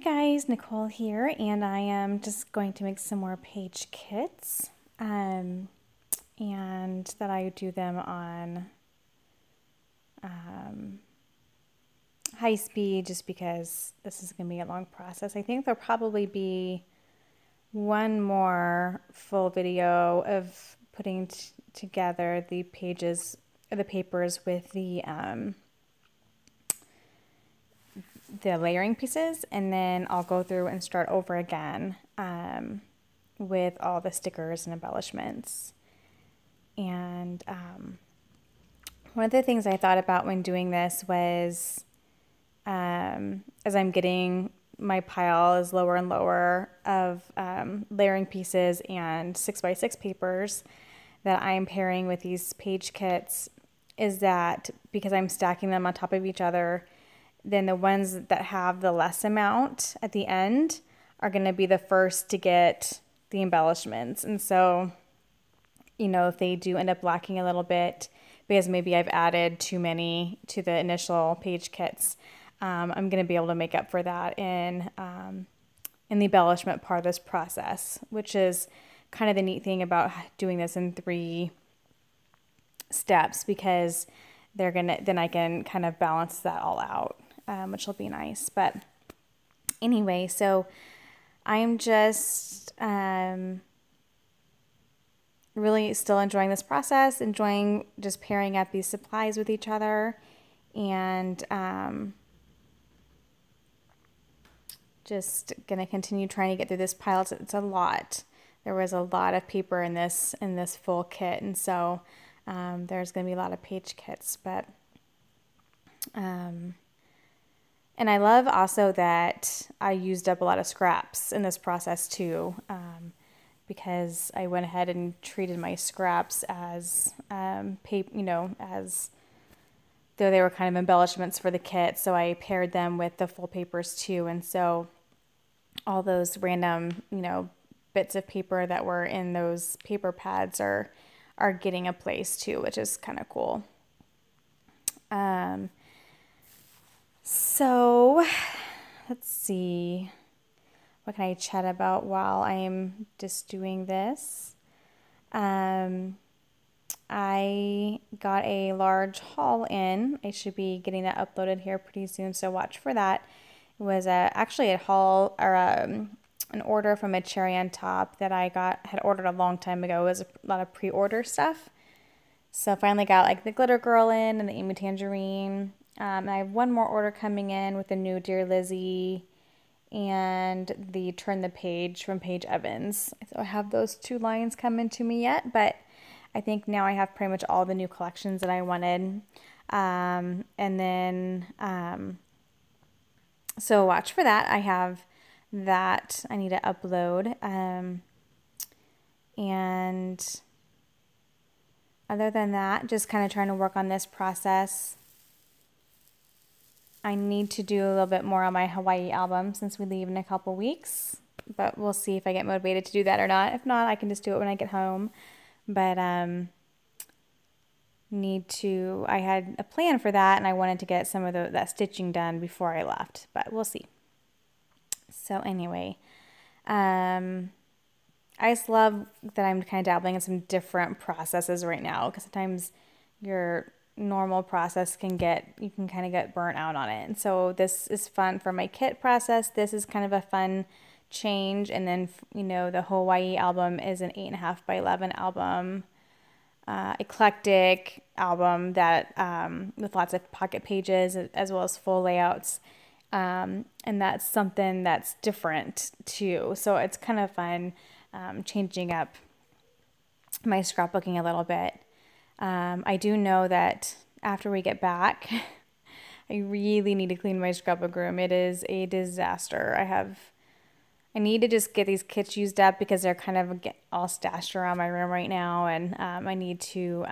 Guys, Nicole here, and I am just going to make some more page kits, and that I do them on high speed just because this is going to be a long process. I think there'll probably be one more full video of putting together the pages or the papers with the layering pieces, and then I'll go through and start over again with all the stickers and embellishments. And one of the things I thought about when doing this was as I'm getting my pile is lower and lower of layering pieces and 6x6 papers that I'm pairing with these page kits, is that because I'm stacking them on top of each other, then the ones that have the less amount at the end are going to be the first to get the embellishments. And so, you know, if they do end up lacking a little bit because maybe I've added too many to the initial page kits, I'm going to be able to make up for that in the embellishment part of this process, which is kind of the neat thing about doing this in 3 steps, because then I can kind of balance that all out, which will be nice. But anyway, so I'm just really still enjoying this process, enjoying just pairing up these supplies with each other, and just gonna continue trying to get through this pile. It's a lot. There was a lot of paper in this full kit, and so there's gonna be a lot of page kits. But and I love also that I used up a lot of scraps in this process too, because I went ahead and treated my scraps as as though they were kind of embellishments for the kit. So I paired them with the full papers too, and so all those random, bits of paper that were in those paper pads are getting a place too, which is kind of cool. So let's see, what can I chat about while I'm just doing this? I got a large haul in. I should be getting that uploaded here pretty soon, so watch for that. It was actually a haul, or an order from a cherry on top that I had ordered a long time ago. It was a lot of pre-order stuff. So I finally got like the Glitter Girl in and the Amy Tangerine. I have one more order coming in with the new Dear Lizzie and the Turn the Page from Paige Evans. So I have those 2 lines coming to me yet, but I think now I have pretty much all the new collections that I wanted. And then, so watch for that. I have that I need to upload. And other than that, just kind of trying to work on this process. I need to do a little bit more on my Hawaii album since we leave in a couple weeks, but we'll see if I get motivated to do that or not. If not, I can just do it when I get home. But I had a plan for that, and I wanted to get some of that stitching done before I left, but we'll see. So anyway, I just love that I'm kind of dabbling in some different processes right now, because sometimes your normal process you can kind of get burnt out on it. And so this is fun for my kit process. This is kind of a fun change. And then, the Hawaii album is an 8.5 by 11 album, eclectic album that with lots of pocket pages as well as full layouts. And that's something that's different too. So it's kind of fun changing up my scrapbooking a little bit. I do know that after we get back, I really need to clean my scrapbook room. It is a disaster. I need to just get these kits used up because they're kind of all stashed around my room right now, and I just need to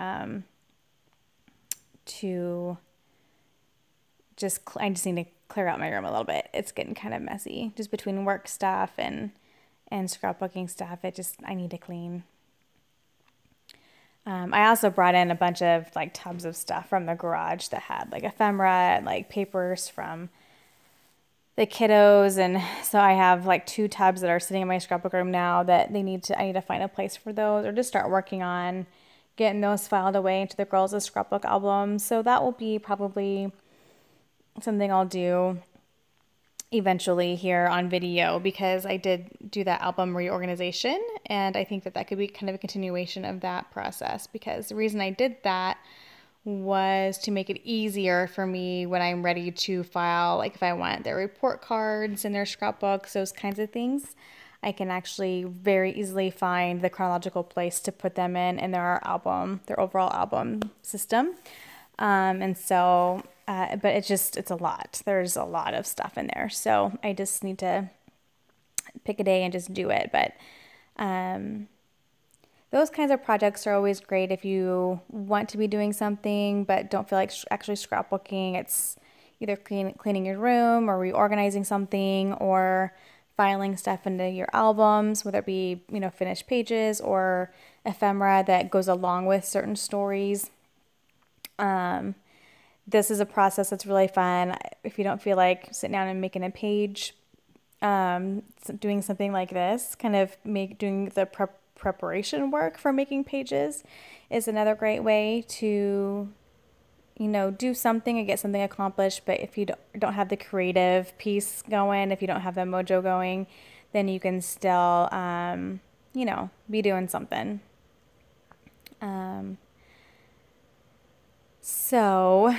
clear out my room a little bit. It's getting kind of messy, just between work stuff and scrapbooking stuff. I need to clean. I also brought in a bunch of like tubs of stuff from the garage that had like ephemera and like papers from the kiddos, and so I have like 2 tubs that are sitting in my scrapbook room now that I need to find a place for those, or just start working on getting those filed away into the girls' scrapbook album. So that will be probably something I'll do eventually here on video, because I did do that album reorganization, and I think that that could be kind of a continuation of that process, because the reason I did that was to make it easier for me when I'm ready to file, like if I want their report cards and their scrapbooks, those kinds of things. I can actually very easily find the chronological place to put them in their album, their overall album system. And so, but it's a lot. There's a lot of stuff in there. So I just need to pick a day and just do it. But those kinds of projects are always great if you want to be doing something but don't feel like actually scrapbooking. It's either cleaning your room or reorganizing something or filing stuff into your albums, whether it be, finished pages or ephemera that goes along with certain stories. This is a process that's really fun. If you don't feel like sitting down and making a page, doing something like this, kind of doing the preparation work for making pages is another great way to, do something and get something accomplished. But if you don't have the creative piece going, if you don't have the mojo going, then you can still, be doing something. So,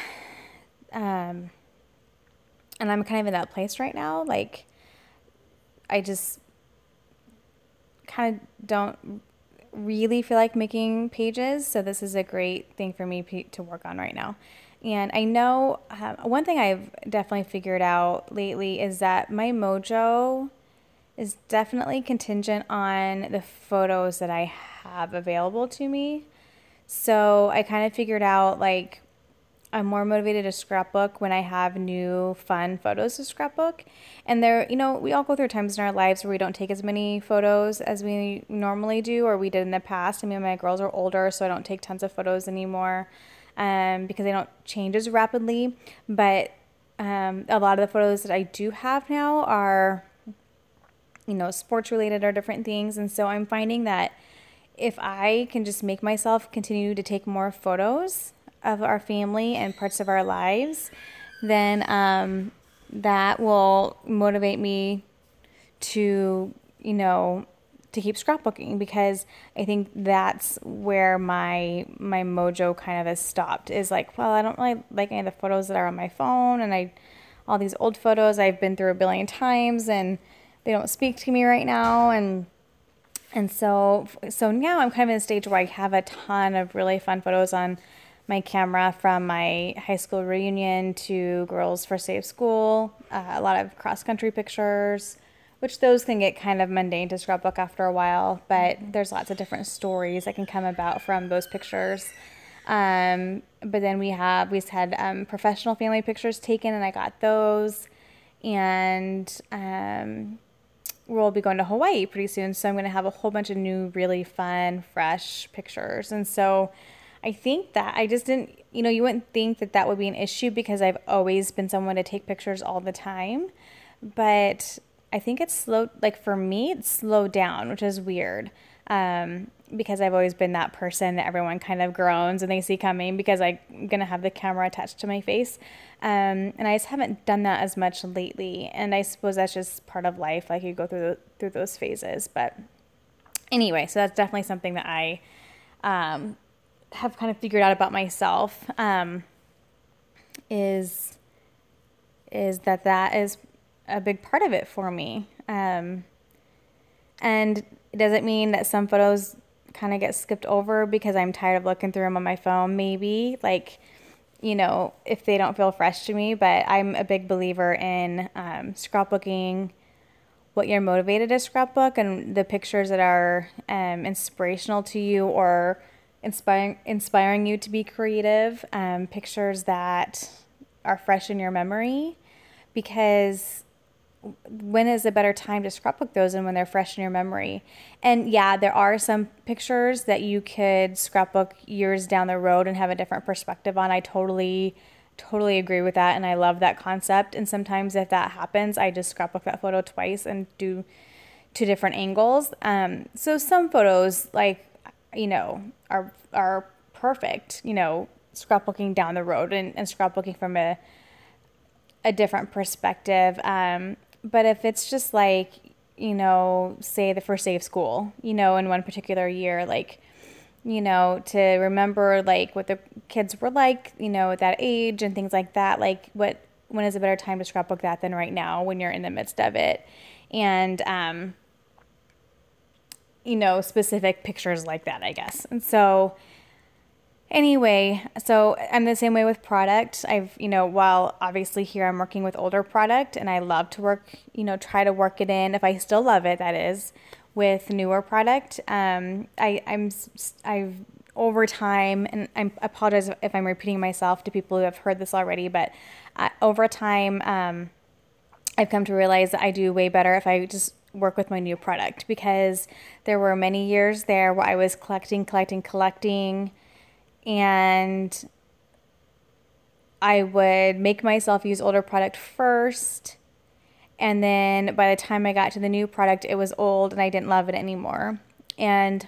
and I'm kind of in that place right now. Like, I just kind of don't really feel like making pages. So this is a great thing for me to work on right now. And I know one thing I've definitely figured out lately is that my mojo is definitely contingent on the photos that I have available to me. So I kind of figured out, like, I'm more motivated to scrapbook when I have new fun photos to scrapbook. And we all go through times in our lives where we don't take as many photos as we normally do or we did in the past. I mean, my girls are older, so I don't take tons of photos anymore because they don't change as rapidly. But a lot of the photos that I do have now are, sports related or different things. And so I'm finding that if I can just make myself continue to take more photos of our family and parts of our lives, then that will motivate me to, to keep scrapbooking, because I think that's where my mojo kind of has stopped, is like, well, I don't really like any of the photos that are on my phone, and all these old photos I've been through a billion times and they don't speak to me right now. And so now I'm kind of in a stage where I have a ton of really fun photos on my camera, from my high school reunion to girls' first day of school, a lot of cross-country pictures, which those can get kind of mundane to scrapbook after a while, but there's lots of different stories that can come about from those pictures. But then we had professional family pictures taken, and I got those, and we'll be going to Hawaii pretty soon, so I'm going to have a whole bunch of new, really fun, fresh pictures. And so I think that I just didn't, you wouldn't think that that would be an issue because I've always been someone to take pictures all the time. But I think it's slowed, like for me, it's slowed down, which is weird. Because I've always been that person that everyone kind of groans and they see coming because I'm going to have the camera attached to my face. And I just haven't done that as much lately. And I suppose that's just part of life. Like, you go through those phases. But anyway, so that's definitely something that I have kind of figured out about myself, is that is a big part of it for me. And it doesn't mean that some photos kind of get skipped over because I'm tired of looking through them on my phone, maybe, like, if they don't feel fresh to me. But I'm a big believer in scrapbooking what you're motivated to scrapbook, and the pictures that are inspirational to you or inspiring you to be creative, pictures that are fresh in your memory, because when is a better time to scrapbook those than when they're fresh in your memory? And yeah, there are some pictures that you could scrapbook years down the road and have a different perspective on. I totally totally agree with that, and I love that concept. And sometimes if that happens, I just scrapbook that photo twice and do two different angles. So some photos, like, are perfect, scrapbooking down the road and scrapbooking from a different perspective. But if it's just like, say the first day of school, in one particular year, like, to remember like what the kids were like, at that age and things like that, like when is a better time to scrapbook that than right now when you're in the midst of it? And, specific pictures like that, I guess. And so anyway, so I'm the same way with product. While obviously here I'm working with older product and I love to work, try to work it in, if I still love it, that is, with newer product. I've over time, and I apologize if I'm repeating myself to people who have heard this already, but over time, I've come to realize that I do way better if I just work with my new product, because there were many years there where I was collecting, and I would make myself use older product first, and then by the time I got to the new product, it was old and I didn't love it anymore. And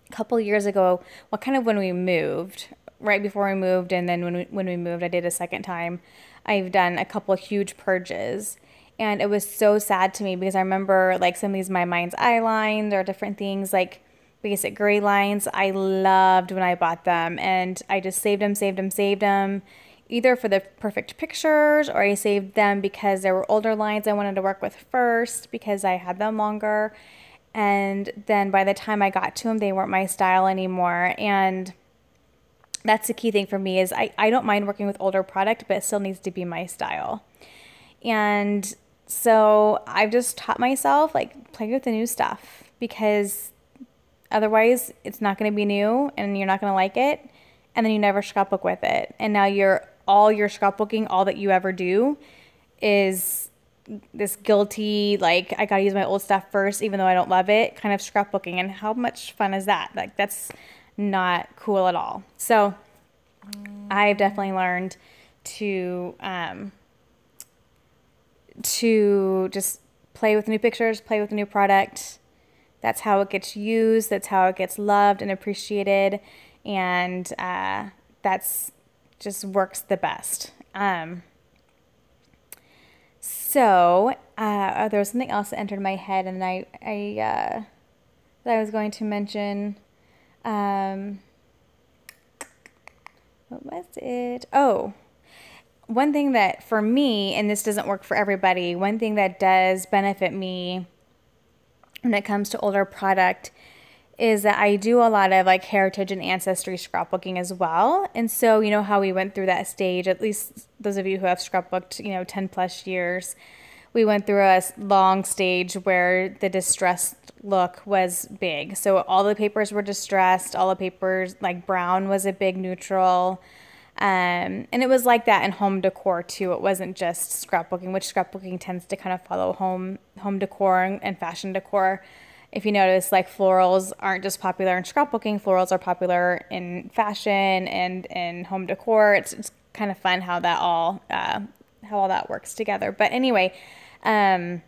a couple years ago, kind of when we moved, right before we moved, and then when we moved, I did a second time, I've done a couple of huge purges. And it was so sad to me because I remember like some of these My Mind's eye lines or different things, like basic gray lines. I loved when I bought them, and I just saved them, either for the perfect pictures, or I saved them because there were older lines I wanted to work with first because I had them longer. And then by the time I got to them, they weren't my style anymore. And that's the key thing for me is I don't mind working with older product, but it still needs to be my style. And so I've just taught myself, like, play with the new stuff, because otherwise it's not going to be new and you're not going to like it. And then you never scrapbook with it. And now all your scrapbooking, all that you ever do is this guilty, like, I got to use my old stuff first, even though I don't love it, kind of scrapbooking. And how much fun is that? Like, that's not cool at all. So I've definitely learned to just play with new pictures, play with new product. That's how it gets used. That's how it gets loved and appreciated. And that's just works the best. So there was something else that entered my head, and that I was going to mention. What was it? Oh, one thing that for me, and this doesn't work for everybody, one thing that does benefit me when it comes to older product is that I do a lot of like heritage and ancestry scrapbooking as well. And so, you know how we went through that stage, at least those of you who have scrapbooked, 10 plus years, we went through a long stage where the distressed look was big. So all the papers were distressed, all the papers, like brown was a big neutral. And it was like that in home decor too. It wasn't just scrapbooking, which scrapbooking tends to kind of follow home decor and fashion decor. If you notice, like, florals aren't just popular in scrapbooking, florals are popular in fashion and in home decor. It's kind of fun how all that works together. But anyway, well,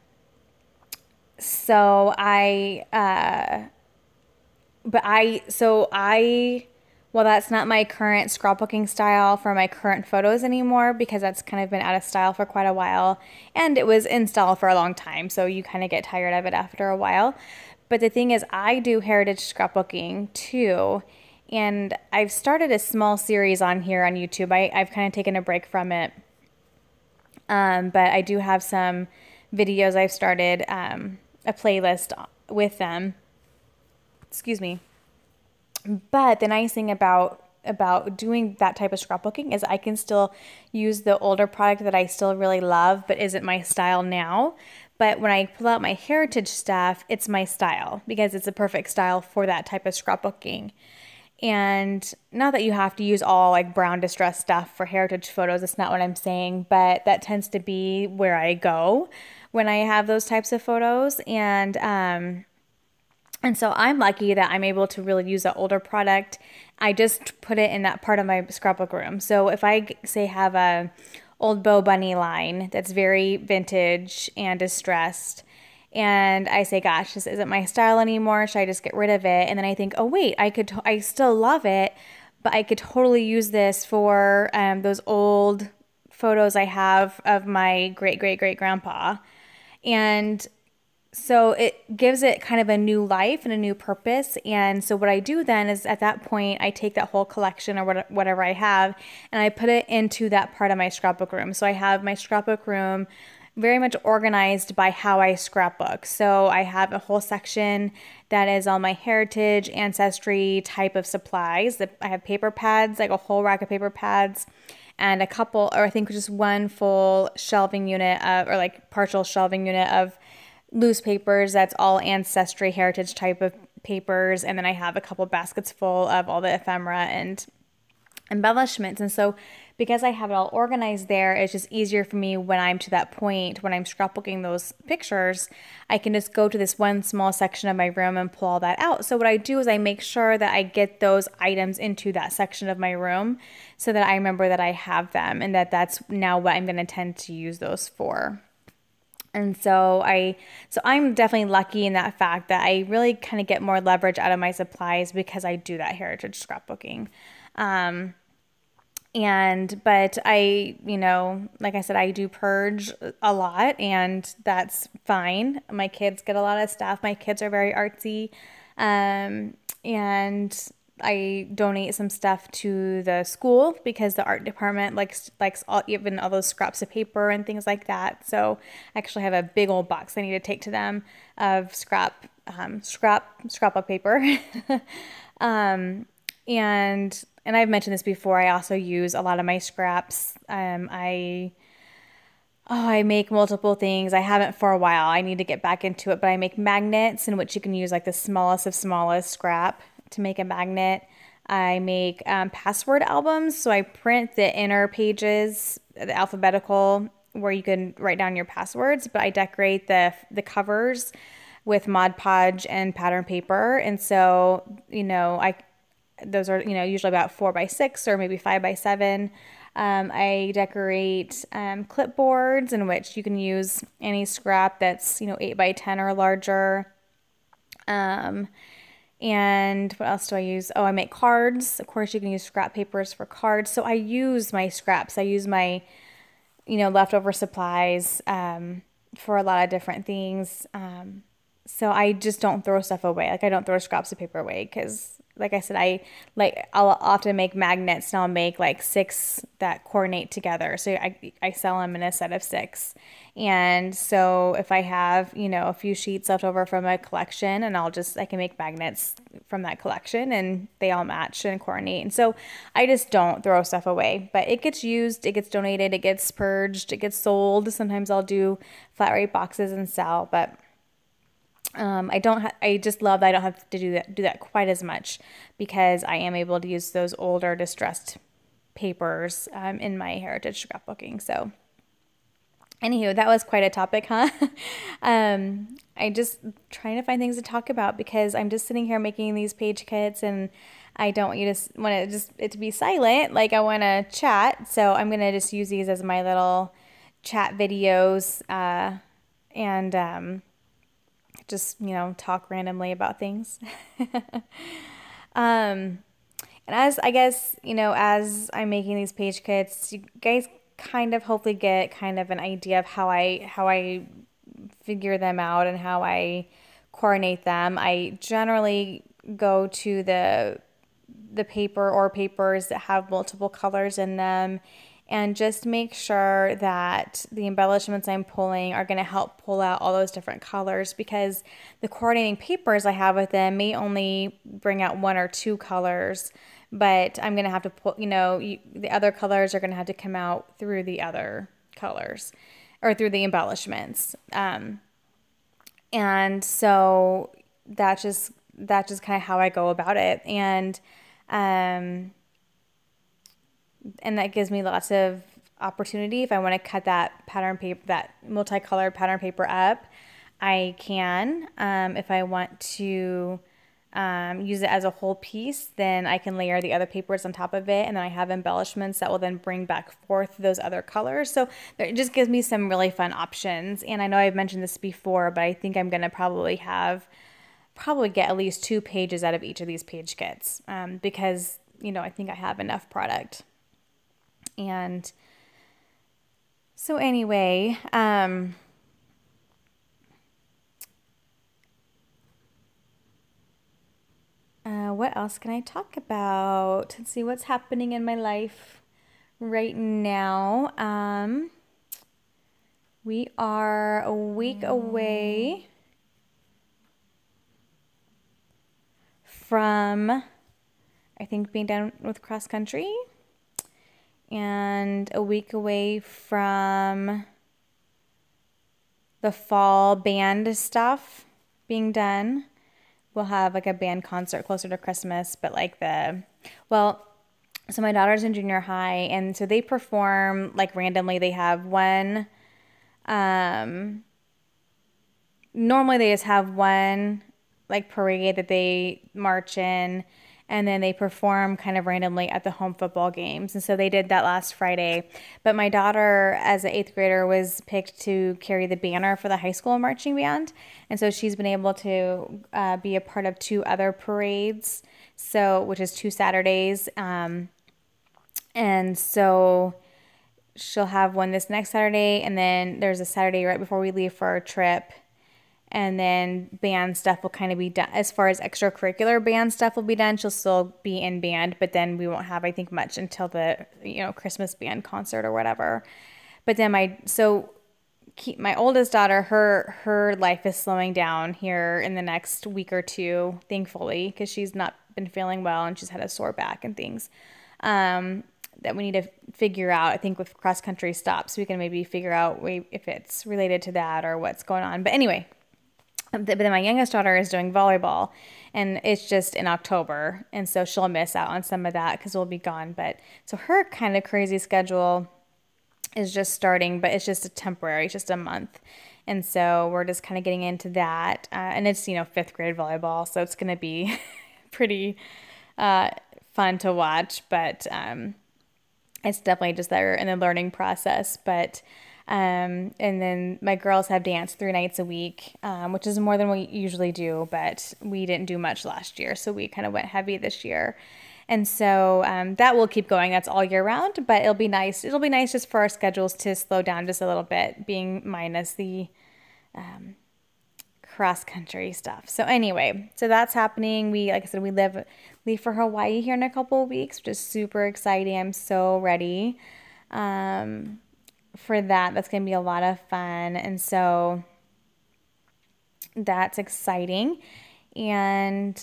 that's not my current scrapbooking style for my current photos anymore, because that's kind of been out of style for quite a while, and it was in style for a long time, so you kind of get tired of it after a while. But the thing is, I do heritage scrapbooking too, and I've started a small series on here on YouTube. I've kind of taken a break from it, but I do have some videos I've started, a playlist with them. Excuse me. But the nice thing about doing that type of scrapbooking is I can still use the older product that I still really love, but isn't my style now. But when I pull out my heritage stuff, it's my style, because it's a perfect style for that type of scrapbooking. And not that you have to use all like brown distress stuff for heritage photos. That's not what I'm saying, but that tends to be where I go when I have those types of photos. And so I'm lucky that I'm able to really use that older product I just put it in that part of my scrapbook room. So if I say have a old Bo Bunny line that's very vintage and distressed, and I say, gosh, this isn't my style anymore, should I just get rid of it? And then I think, oh wait, I still love it, but I could totally use this for those old photos I have of my great great great grandpa. And so it gives it kind of a new life and a new purpose. And so what I do then is at that point, I take that whole collection or whatever I have and I put it into that part of my scrapbook room. So I have my scrapbook room very much organized by how I scrapbook. So I have a whole section that is all my heritage, ancestry type of supplies. I have paper pads, like a whole rack of paper pads, and a couple, or I think just one full shelving unit of, or like partial shelving unit of loose papers. That's all ancestry, heritage type of papers. And then I have a couple baskets full of all the ephemera and embellishments. And so because I have it all organized there, it's just easier for me when I'm to that point, when I'm scrapbooking those pictures, I can just go to this one small section of my room and pull all that out. So what I do is I make sure that I get those items into that section of my room so that I remember that I have them and that that's now what I'm going to tend to use those for. And so I'm definitely lucky in that fact that I really kind of get more leverage out of my supplies because I do that heritage scrapbooking. But I, like I said, I do purge a lot and that's fine. My kids get a lot of stuff. My kids are very artsy. And I donate some stuff to the school because the art department likes even all those scraps of paper and things like that. So I actually have a big old box I need to take to them of scrapbook paper. And I've mentioned this before. I also use a lot of my scraps. I make multiple things. I haven't for a while. I need to get back into it, but I make magnets in which you can use like the smallest of smallest scrap to make a magnet. I make password albums. So I print the inner pages, the alphabetical, where you can write down your passwords, but I decorate the covers with Mod Podge and pattern paper. And so, those are, usually about 4x6 or maybe 5x7. I decorate clipboards in which you can use any scrap that's, 8x10 or larger. And what else do I use? Oh, I make cards. Of course, you can use scrap papers for cards. So I use my scraps. I use my, leftover supplies for a lot of different things. So I just don't throw stuff away. Like I don't throw scraps of paper away because, like I said, I'll often make magnets and I'll make like 6 that coordinate together. So I sell them in a set of 6. And so if I have, a few sheets left over from a collection and I can make magnets from that collection and they all match and coordinate. And so I just don't throw stuff away, but it gets used, it gets donated, it gets purged, it gets sold. Sometimes I'll do flat rate boxes and sell, but I just love that I don't have to do that quite as much because I am able to use those older distressed papers in my heritage scrapbooking. So anywho, that was quite a topic, huh? I just trying to find things to talk about because I'm just sitting here making these page kits and I don't want it to be silent. Like I want to chat. So I'm going to just use these as my little chat videos, and just, talk randomly about things. And as I guess, as I'm making these page kits, you guys kind of hopefully get kind of an idea of how I figure them out and how I coordinate them. I generally go to the paper or papers that have multiple colors in them and just make sure that the embellishments I'm pulling are going to help pull out all those different colors because the coordinating papers I have with them may only bring out 1 or 2 colors, but I'm going to have to pull, the other colors are going to have to come out through the other colors or through the embellishments. And so that's just kind of how I go about it. And that gives me lots of opportunity. If I want to cut that pattern paper, that multicolored pattern paper up, I can. If I want to use it as a whole piece, then I can layer the other papers on top of it, and then I have embellishments that will then bring back forth those other colors. So it just gives me some really fun options. And I know I've mentioned this before, but I think I'm going to probably get at least 2 pages out of each of these page kits, because, I think I have enough product. And so anyway, what else can I talk about? Let's see what's happening in my life right now. We are a week away from, I think, being done with cross country, and a week away from the fall band stuff being done. We'll have like a band concert closer to Christmas, but so my daughter's in junior high, and so they perform like randomly. They have one, normally they just have one like parade that they march in, and then they perform kind of randomly at the home football games. And so they did that last Friday. But my daughter, as an 8th grader, was picked to carry the banner for the high school marching band. And so she's been able to be a part of 2 other parades, which is 2 Saturdays. And so she'll have one this next Saturday, and then there's a Saturday right before we leave for our trip. And then band stuff will kind of be done. As far as extracurricular band stuff will be done, she'll still be in band, but then we won't have, I think, much until the, Christmas band concert or whatever. But then my oldest daughter, her life is slowing down here in the next week or 2, thankfully, because she's not been feeling well and she's had a sore back and things that we need to figure out. I think with cross country stops, we can maybe figure out if it's related to that or what's going on. But anyway. But then my youngest daughter is doing volleyball, and it's just in October, and so she'll miss out on some of that because we'll be gone. But so her kind of crazy schedule is just starting, but it's just it's just a month. And so we're just kind of getting into that. And it's, 5th grade volleyball, so it's going to be pretty fun to watch, but it's definitely just there in the learning process. But and then my girls have dance 3 nights a week, which is more than we usually do, but we didn't do much last year, so we kind of went heavy this year. And so that will keep going. That's all year round, but it'll be nice. It'll be nice just for our schedules to slow down just a little bit, being minus the cross country stuff. So anyway, so that's happening. Like I said, we leave for Hawaii here in a couple of weeks, which is super exciting. I'm so ready for that. That's going to be a lot of fun. And so that's exciting. And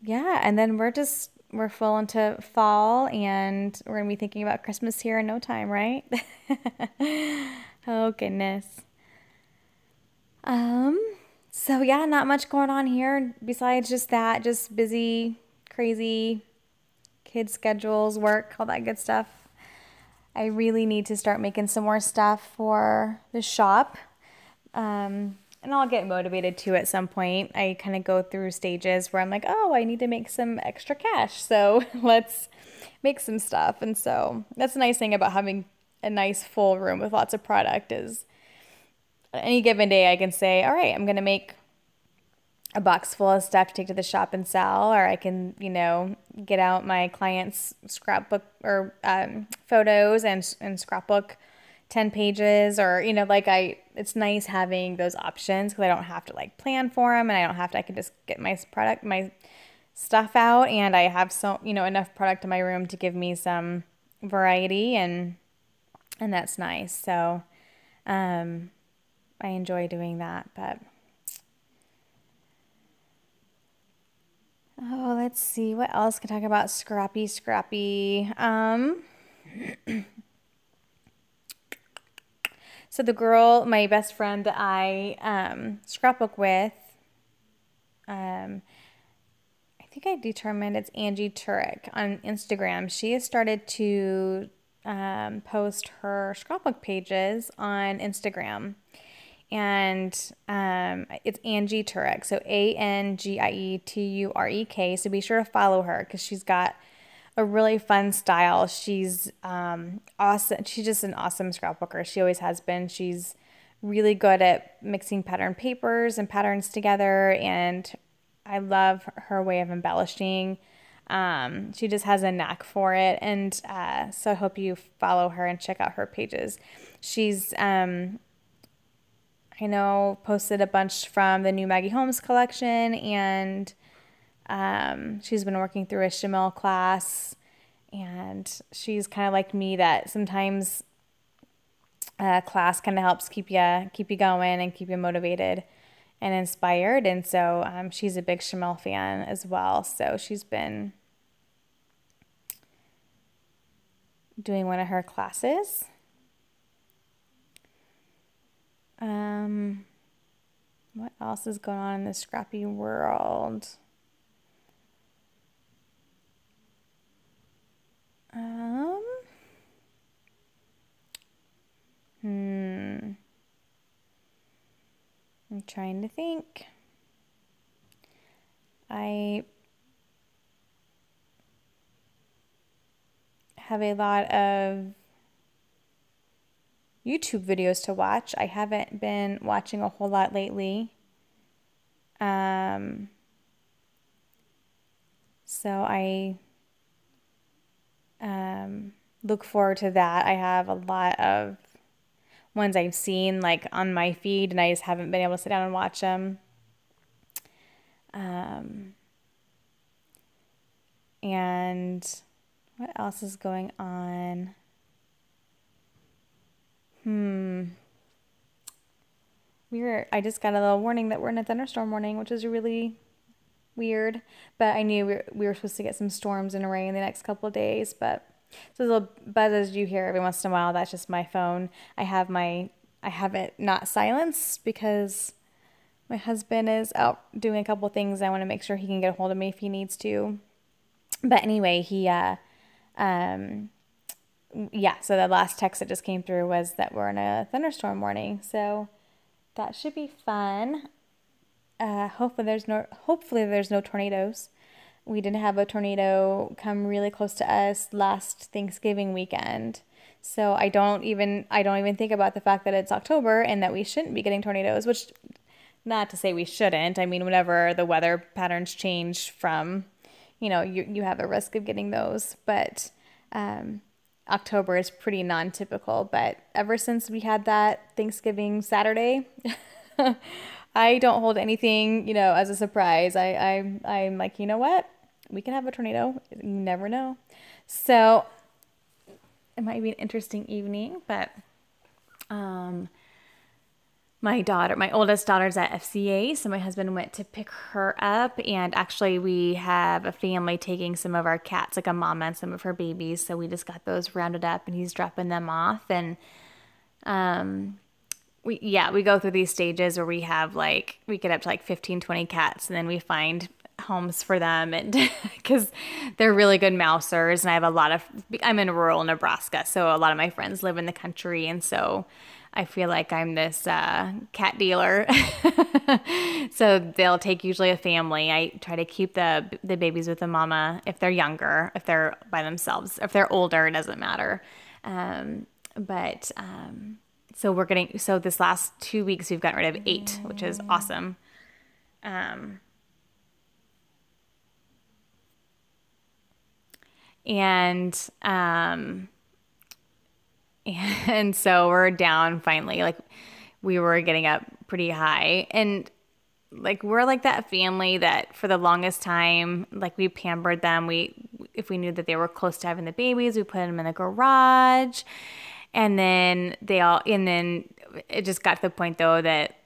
yeah, and then we're full into fall, and we're going to be thinking about Christmas here in no time, right? Oh, goodness. So yeah, not much going on here besides just that, just busy, crazy kid schedules, work, all that good stuff. I really need to start making some more stuff for the shop. And I'll get motivated to at some point. I kind of go through stages where I'm like, oh, I need to make some extra cash. So let's make some stuff. And so that's the nice thing about having a nice full room with lots of product is any given day I can say, all right, I'm going to make a box full of stuff to take to the shop and sell, or I can, get out my clients' scrapbook or photos and scrapbook 10 pages, or, it's nice having those options because I don't have to plan for them, and I can just get my stuff out, and I have enough product in my room to give me some variety, and that's nice. So, I enjoy doing that, but oh, let's see. What else can I talk about? Scrappy. So the girl, my best friend that I scrapbook with, I think I determined it's Angie Turek on Instagram. She has started to post her scrapbook pages on Instagram. and it's Angie Turek. So ANGIETUREK. So be sure to follow her because she's got a really fun style. She's awesome. She's just an awesome scrapbooker. She always has been. She's really good at mixing pattern papers and patterns together, and I love her way of embellishing. She just has a knack for it, and so I hope you follow her and check out her pages. She's I know posted a bunch from the new Maggie Holmes collection, and she's been working through a Chamel class, and she's kind of like me that sometimes class kind of helps keep you going and keep you motivated and inspired. And so she's a big Chamel fan as well. So she's been doing one of her classes. What else is going on in the Scrappy world? I'm trying to think. I have a lot of YouTube videos to watch. I haven't been watching a whole lot lately. So I look forward to that. I have a lot of ones I've seen like on my feed, and I just haven't been able to sit down and watch them. And what else is going on? I just got a little warning that we're in a thunderstorm warning, which is really weird. But I knew we were supposed to get some storms and rain the next couple of days. But so the little buzzes you hear every once in a while, that's just my phone. I have it not silenced because my husband is out doing a couple things. I want to make sure he can get a hold of me if he needs to. But anyway, so the last text that just came through was that we're in a thunderstorm warning. So that should be fun. Hopefully there's no tornadoes. We did have a tornado come really close to us last Thanksgiving weekend. So I don't even think about the fact that it's October and that we shouldn't be getting tornadoes, which, not to say we shouldn't. I mean, whenever the weather patterns change from, you have a risk of getting those. But October is pretty non-typical. But ever since we had that Thanksgiving Saturday, I don't hold anything, as a surprise. I'm like, you know what? We can have a tornado. You never know. So it might be an interesting evening, but my oldest daughter's at FCA, so my husband went to pick her up, and actually we have a family taking some of our cats, like a mama and some of her babies, so we just got those rounded up, and he's dropping them off, and we go through these stages where we get up to like 15, 20 cats, and then we find homes for them, and because they're really good mousers, and I'm in rural Nebraska, so a lot of my friends live in the country, and so I feel like I'm this cat dealer. So they'll take usually a family. I try to keep the babies with the mama if they're younger, if they're by themselves, if they're older, it doesn't matter. So this last 2 weeks we've gotten rid of 8, which is awesome. And so we're down finally. Like, we were getting up pretty high, and like we're like that family that for the longest time, like, we pampered them. If we knew that they were close to having the babies, we put them in the garage, and then it just got to the point though that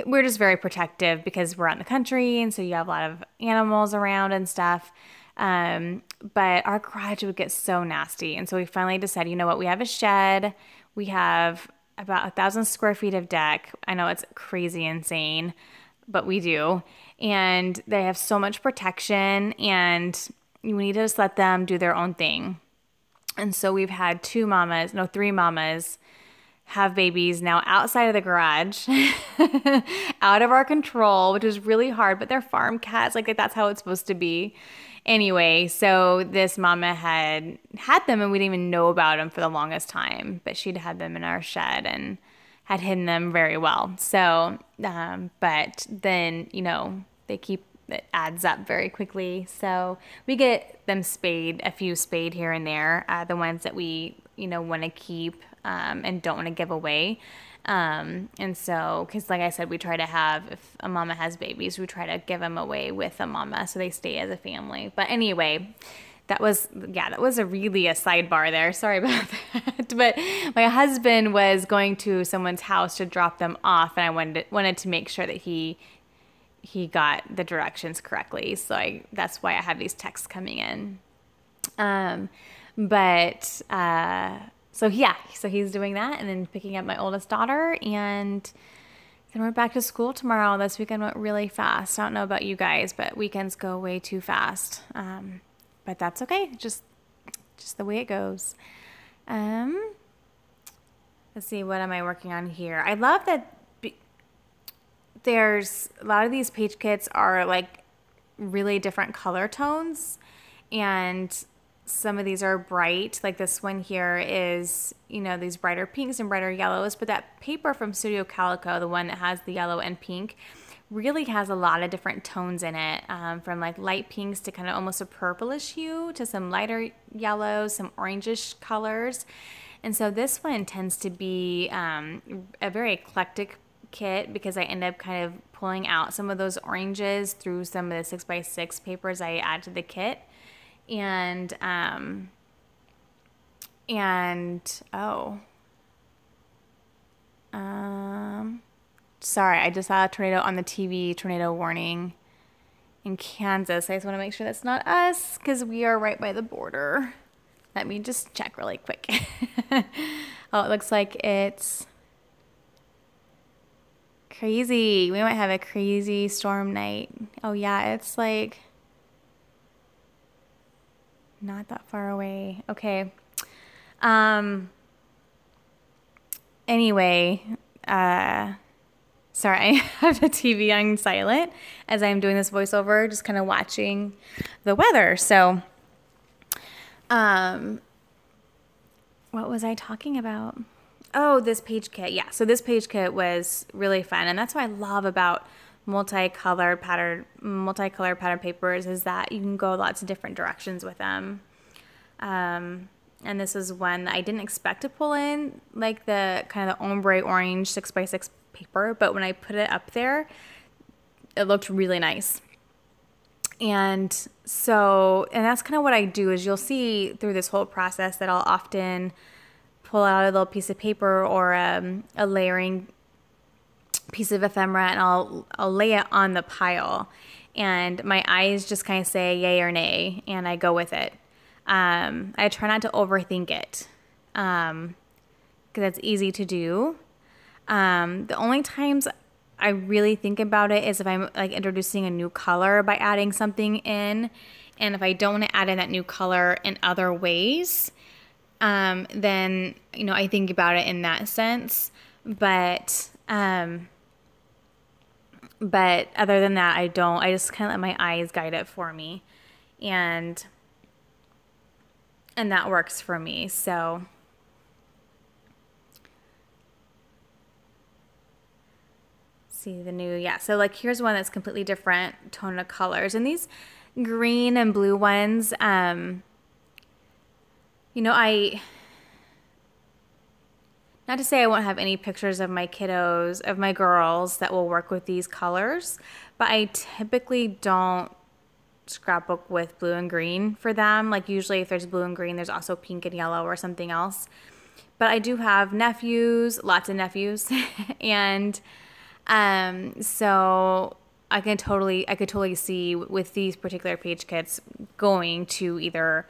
we're just very protective because we're out in the country, and so you have a lot of animals around and stuff. But our garage would get so nasty. And so we finally decided, you know what, we have a shed. We have about 1,000 square feet of deck. I know it's crazy insane, but we do. And they have so much protection, and we need to just let them do their own thing. And so we've had 3 mamas have babies now outside of the garage, out of our control, which is really hard, but they're farm cats. Like that's how it's supposed to be. Anyway, so this mama had them and we didn't even know about them for the longest time, but she'd had them in our shed and had hidden them very well. So, but then, it adds up very quickly. So we get them spayed, a few spayed here and there, the ones that we, want to keep and don't want to give away. And so, because like I said, we try to have, if a mama has babies, we try to give them away with a mama so they stay as a family. But anyway, that was really a sidebar there. Sorry about that. But my husband was going to someone's house to drop them off, and I wanted to make sure that he got the directions correctly. So that's why I have these texts coming in. So he's doing that and then picking up my oldest daughter, and then we're back to school tomorrow. This weekend went really fast. I don't know about you guys, but weekends go way too fast. But that's okay. Just the way it goes. Let's see, what am I working on here? I love that there's a lot of these page kits are like really different color tones, and some of these are bright, like this one here is, these brighter pinks and brighter yellows, but that paper from Studio Calico, the one that has the yellow and pink, really has a lot of different tones in it, from like light pinks to kind of almost a purplish hue to some lighter yellows, some orangish colors. And so this one tends to be a very eclectic kit because I end up kind of pulling out some of those oranges through some of the 6x6 papers I add to the kit. Sorry, I just saw a tornado on the TV, tornado warning in Kansas. I just want to make sure that's not us because we are right by the border. Let me just check really quick. Oh, it looks like it's crazy. We might have a crazy storm night. Oh yeah, it's like not that far away. Okay. Anyway, sorry, I have the TV on silent as I'm doing this voiceover, just kind of watching the weather. So, what was I talking about? Oh, this page kit. Yeah, so this page kit was really fun, and that's what I love about multicolored pattern papers is that you can go lots of different directions with them. And this is one that I didn't expect to pull in, like the kind of the ombre orange 6x6 paper, but when I put it up there, it looked really nice. And that's kind of what I do is you'll see through this whole process that I'll often pull out a little piece of paper or a layering piece of ephemera, and I'll lay it on the pile, and my eyes just kind of say yay or nay, and I go with it. I try not to overthink it because it's easy to do. The only times I really think about it is if I'm like introducing a new color by adding something in, and if I don't want to add in that new color in other ways, then I think about it in that sense. But other than that, I don't. I just kind of let my eyes guide it for me, and that works for me. So see the new, yeah. So like here's one that's completely different tone of colors, and these green and blue ones, not to say I won't have any pictures of my kiddos, of my girls that will work with these colors, but I typically don't scrapbook with blue and green for them. Like usually if there's blue and green, there's also pink and yellow or something else. But I do have nephews, lots of nephews, and so I could totally see with these particular page kits going to either,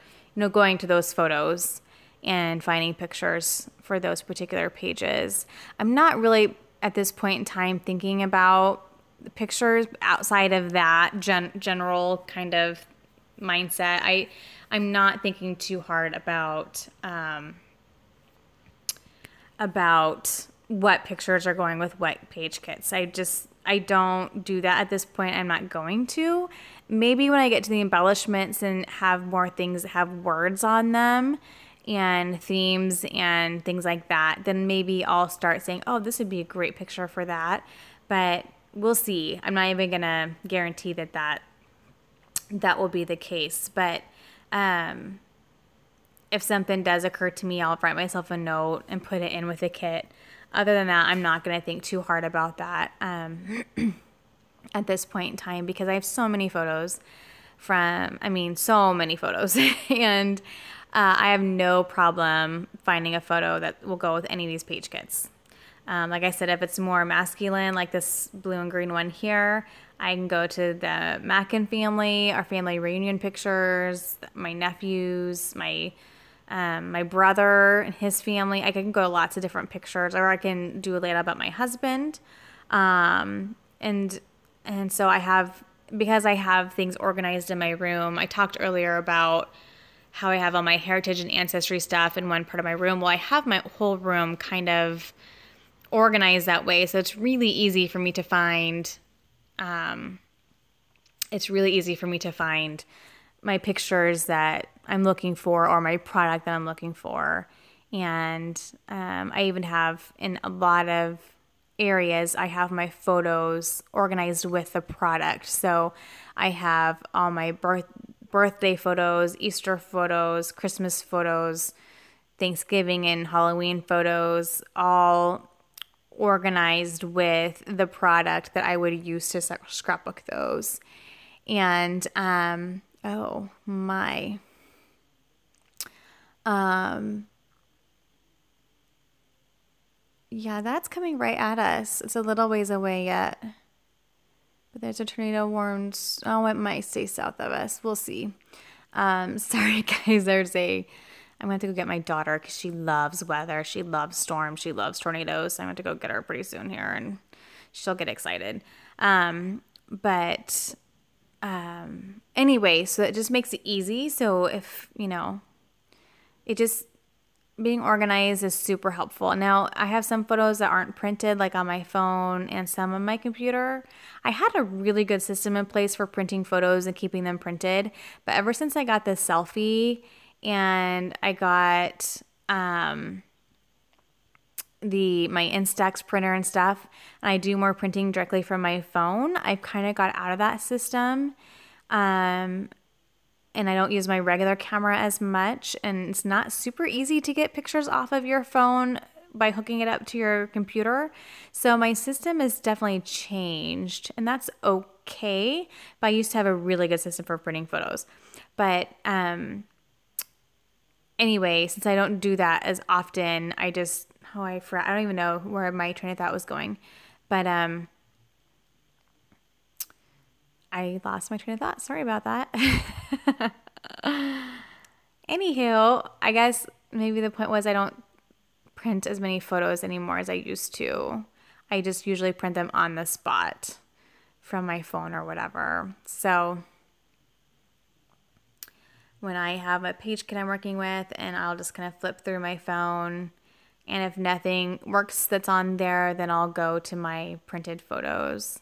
going to those photos and finding pictures for those particular pages. I'm not really at this point in time thinking about the pictures outside of that general kind of mindset. I'm not thinking too hard about about what pictures are going with what page kits. I don't do that at this point. I'm not going to. Maybe when I get to the embellishments and have more things that have words on them and themes and things like that, then maybe I'll start saying, oh, this would be a great picture for that. But we'll see. I'm not even going to guarantee that will be the case. But if something does occur to me, I'll write myself a note and put it in with a kit. Other than that, I'm not going to think too hard about that at this point in time, because I have so many photos so many photos. And I have no problem finding a photo that will go with any of these page kits. Like I said, if it's more masculine, like this blue and green one here, I can go to the Mackin family, our family reunion pictures, my nephews, my brother and his family. I can go to lots of different pictures, or I can do a layout about my husband. And so because I have things organized in my room. I talked earlier about how I have all my heritage and ancestry stuff in one part of my room. Well, I have my whole room kind of organized that way, so it's really easy for me to find. It's really easy for me to find my pictures that I'm looking for, or my product that I'm looking for. And I even have, in a lot of areas, I have my photos organized with the product. So I have all my birthday photos, Easter photos, Christmas photos, Thanksgiving and Halloween photos, all organized with the product that I would use to scrapbook those. And oh my, yeah, that's coming right at us. It's a little ways away yet, but there's a tornado warned. Oh, it might stay south of us. We'll see. Sorry guys, I'm going to go get my daughter because she loves weather. She loves storms. She loves tornadoes. I'm going to go get her pretty soon here, and she'll get excited. Anyway, so it just makes it easy. So if, being organized is super helpful. Now, I have some photos that aren't printed, like on my phone and some on my computer. I had a really good system in place for printing photos and keeping them printed. But ever since I got this selfie and I got my Instax printer and stuff, and I do more printing directly from my phone, I've kind of got out of that system. And I don't use my regular camera as much, and it's not super easy to get pictures off of your phone by hooking it up to your computer. So my system has definitely changed, and that's okay. But I used to have a really good system for printing photos. But anyway, since I don't do that as often, I forgot. I don't even know where my train of thought was going. But I lost my train of thought. Sorry about that. Anywho, I guess maybe the point was I don't print as many photos anymore as I used to. I just usually print them on the spot from my phone or whatever. So when I have a page kit I'm working with, and I'll just kind of flip through my phone, and if nothing works that's on there, then I'll go to my printed photos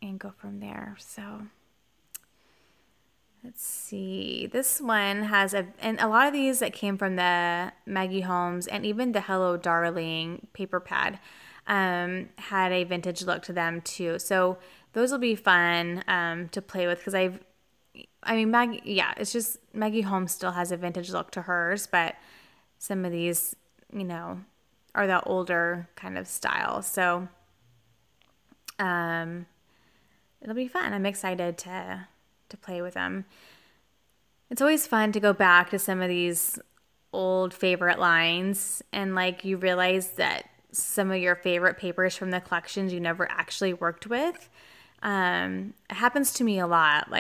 and go from there. So let's see. This one has and a lot of these that came from the Maggie Holmes and even the Hello Darling paper pad had a vintage look to them too. So those will be fun to play with, because Maggie, yeah, it's just Maggie Holmes still has a vintage look to hers, but some of these, are that older kind of style. So it'll be fun. I'm excited to play with them. It's always fun to go back to some of these old favorite lines, and you realize that some of your favorite papers from the collections you never actually worked with. It happens to me a lot.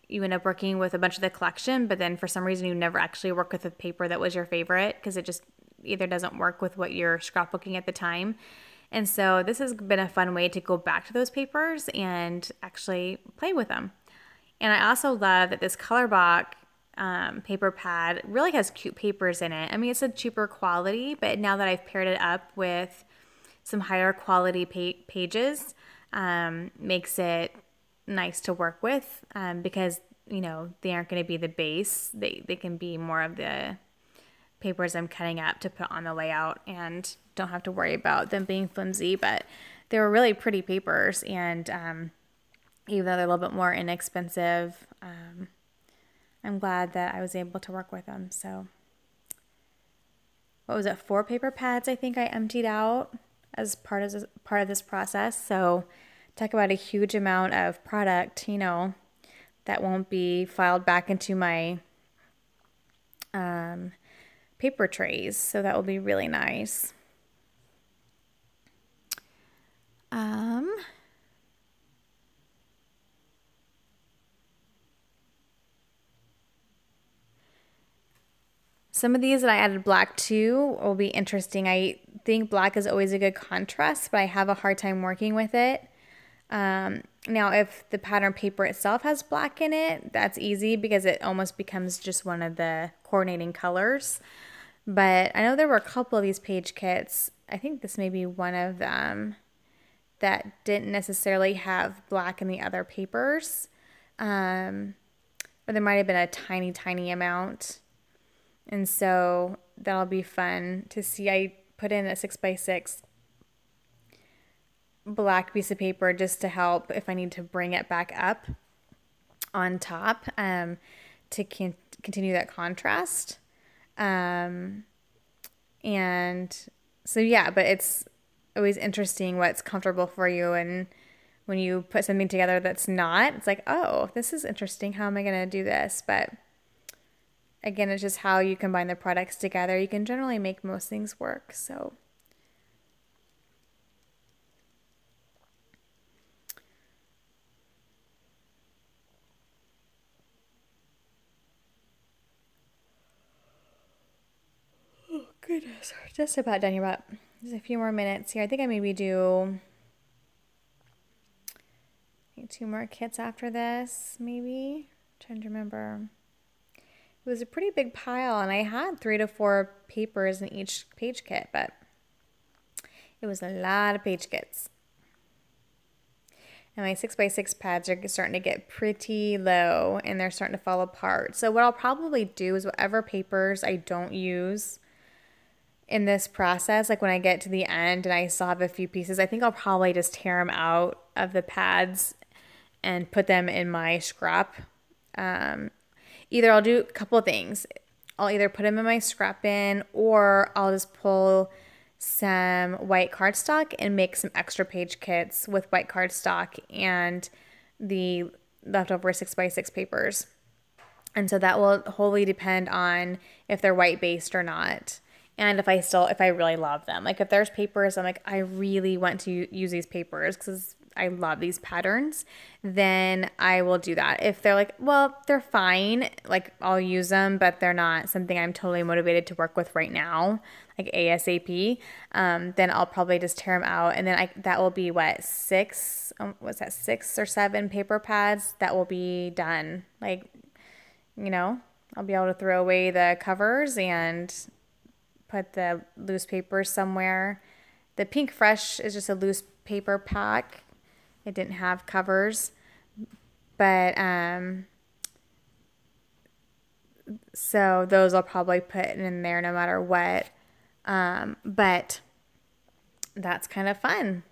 You end up working with a bunch of the collection, but then for some reason you never actually work with a paper that was your favorite, because it just either doesn't work with what you're scrapbooking at the time. And so this has been a fun way to go back to those papers and actually play with them. And I also love that this color box paper pad really has cute papers in it. I mean, it's a cheaper quality, but now that I've paired it up with some higher quality pages, makes it nice to work with, because, you know, they aren't going to be the base. They can be more of the papers I'm cutting up to put on the layout, and don't have to worry about them being flimsy. But they were really pretty papers, and even though they're a little bit more inexpensive, I'm glad that I was able to work with them. So what was it, 4 paper pads I think I emptied out as part of this process. So talk about a huge amount of product, you know, that won't be filed back into my paper trays. So that will be really nice. Some of these that I added black to will be interesting. I think black is always a good contrast, but I have a hard time working with it. Now, if the pattern paper itself has black in it, that's easy because it almost becomes just one of the coordinating colors. But I know there were a couple of these page kits. I think this may be one of them that didn't necessarily have black in the other papers. Or there might have been a tiny, tiny amount. And so that'll be fun to see. I put in a 6x6 black piece of paper just to help if I need to bring it back up on top, to continue that contrast. And so, yeah, but it's always interesting what's comfortable for you. And when you put something together that's not, it's like, oh, this is interesting. How am I going to do this? But again, it's just how you combine the products together. You can generally make most things work. So oh goodness, we're just about done here. About just a few more minutes here. I think I maybe do 2 more kits after this, maybe. I'm trying to remember. It was a pretty big pile, and I had 3 to 4 papers in each page kit, but it was a lot of page kits. And my 6x6 pads are starting to get pretty low, and they're starting to fall apart. So what I'll probably do is whatever papers I don't use in this process, like when I get to the end and I still have a few pieces, I think I'll probably just tear them out of the pads and put them in my scrap. Either I'll do a couple of things. I'll either put them in my scrap bin, or I'll just pull some white cardstock and make some extra page kits with white cardstock and the leftover 6x6 papers. And so that will wholly depend on if they're white based or not. And if I really love them. Like if there's papers, I'm like, I really want to use these papers because I love these patterns, then I will do that. If they're like, well, they're fine, like I'll use them, but they're not something I'm totally motivated to work with right now, like ASAP, then I'll probably just tear them out. And then that will be what, 6 or 7 paper pads that will be done. Like, you know, I'll be able to throw away the covers and put the loose papers somewhere. The Pink Fresh is just a loose paper pack. It didn't have covers, but so those I'll probably put in there no matter what. But that's kind of fun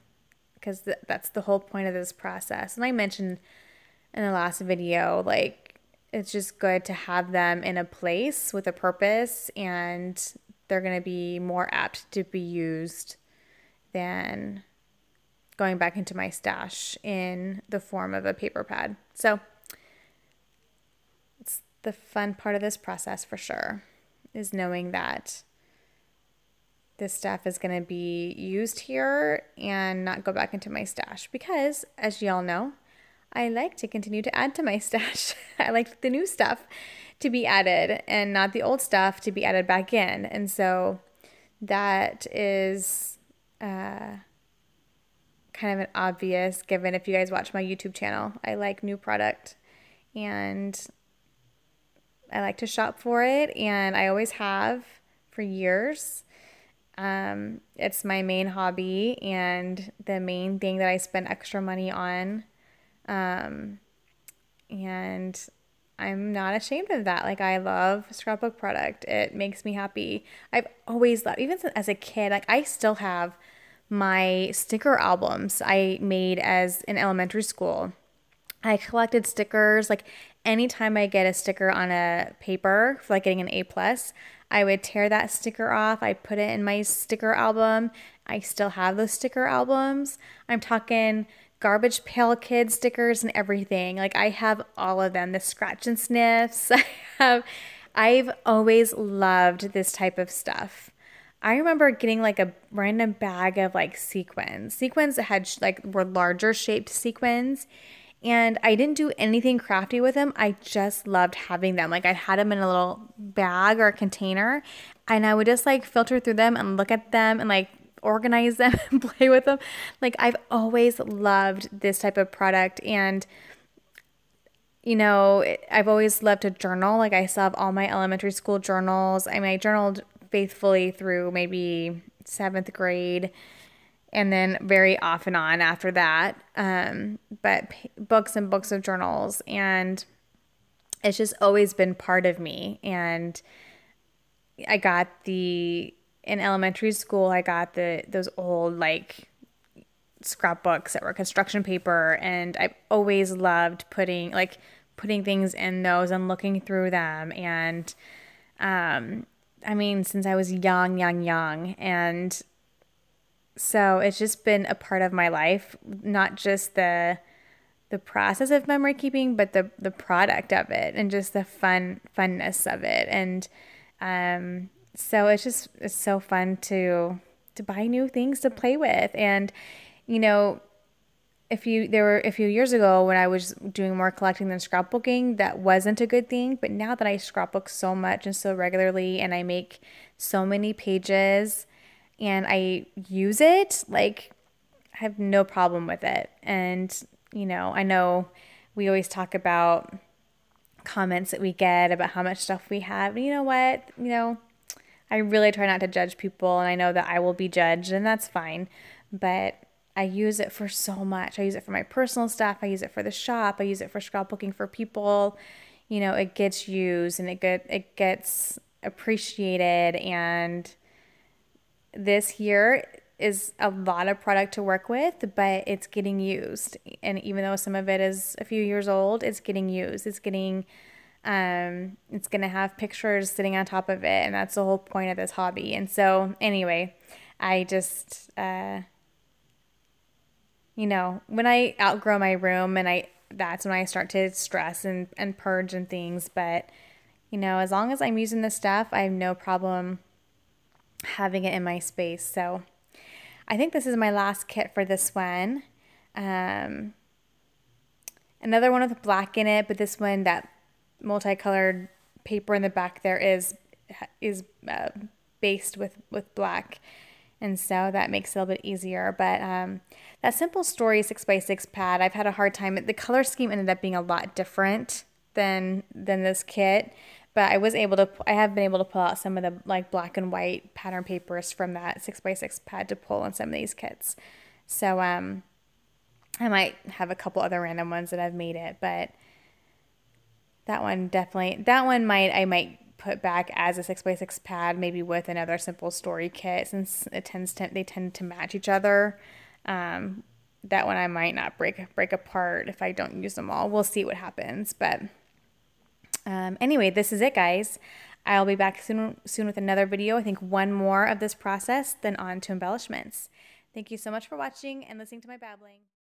because that's the whole point of this process. And I mentioned in the last video, like, it's just good to have them in a place with a purpose, and they're going to be more apt to be used than going back into my stash in the form of a paper pad. So it's the fun part of this process for sure, is knowing that this stuff is going to be used here and not go back into my stash, because as y'all know, I like to continue to add to my stash. I like the new stuff to be added and not the old stuff to be added back in. And so that is kind of an obvious given if you guys watch my YouTube channel. I like new product, and I like to shop for it, and I always have for years. It's my main hobby and the main thing that I spend extra money on. Um, and I'm not ashamed of that. Like, I love scrapbook product. It makes me happy. I've always loved, even as a kid, like I still have my sticker albums I made as in elementary school. I collected stickers. Like anytime I get a sticker on a paper for like getting an A+, I would tear that sticker off. I put it in my sticker album. I still have those sticker albums. I'm talking Garbage Pail Kid stickers and everything. Like I have all of them. The scratch and sniffs. I've always loved this type of stuff. I remember getting like a random bag of like sequins. Sequins that had like were larger shaped sequins. And I didn't do anything crafty with them. I just loved having them. Like I had them in a little bag or a container, and I would just like filter through them and look at them and like organize them and play with them. Like I've always loved this type of product. And I've always loved to journal. Like I still have all my elementary school journals. I mean, I journaled faithfully through maybe seventh grade and then very off and on after that. But books and books of journals. And it's just always been part of me. And I got in elementary school, I got those old like scrapbooks that were construction paper, and I've always loved putting things in those and looking through them. And I mean, since I was young, and so it's just been a part of my life, not just the process of memory keeping, but the product of it and just the funness of it. And so it's so fun to buy new things to play with. And there were a few years ago when I was doing more collecting than scrapbooking, that wasn't a good thing. But now that I scrapbook so much and so regularly, and I make so many pages and I use it, like I have no problem with it. And, I know we always talk about comments that we get about how much stuff we have. And you know what? I really try not to judge people, and I know that I will be judged, and that's fine. But I use it for so much. I use it for my personal stuff. I use it for the shop. I use it for scrapbooking for people. It gets used and it gets appreciated. And this here is a lot of product to work with, but it's getting used. And even though some of it is a few years old, it's getting used. It's going to have pictures sitting on top of it. And that's the whole point of this hobby. And so anyway, I just, when I outgrow my room, that's when I start to stress and purge and things. But, as long as I'm using this stuff, I have no problem having it in my space. So I think this is my last kit for this one. Another one with black in it, but this one, that multicolored paper in the back there is based with black. And so that makes it a little bit easier. But that Simple Story 6x6 pad, I've had a hard time. The color scheme ended up being a lot different than this kit. But I have been able to pull out some of the like black and white pattern papers from that 6x6 pad to pull in some of these kits. So I might have a couple other random ones that I've made it, but that one I might put back as a 6x6 pad, maybe with another Simple Story kit, since they tend to match each other. That one I might not break apart if I don't use them all. We'll see what happens. But anyway, this is it, guys. I'll be back soon with another video. I think one more of this process, then on to embellishments. Thank you so much for watching and listening to my babbling.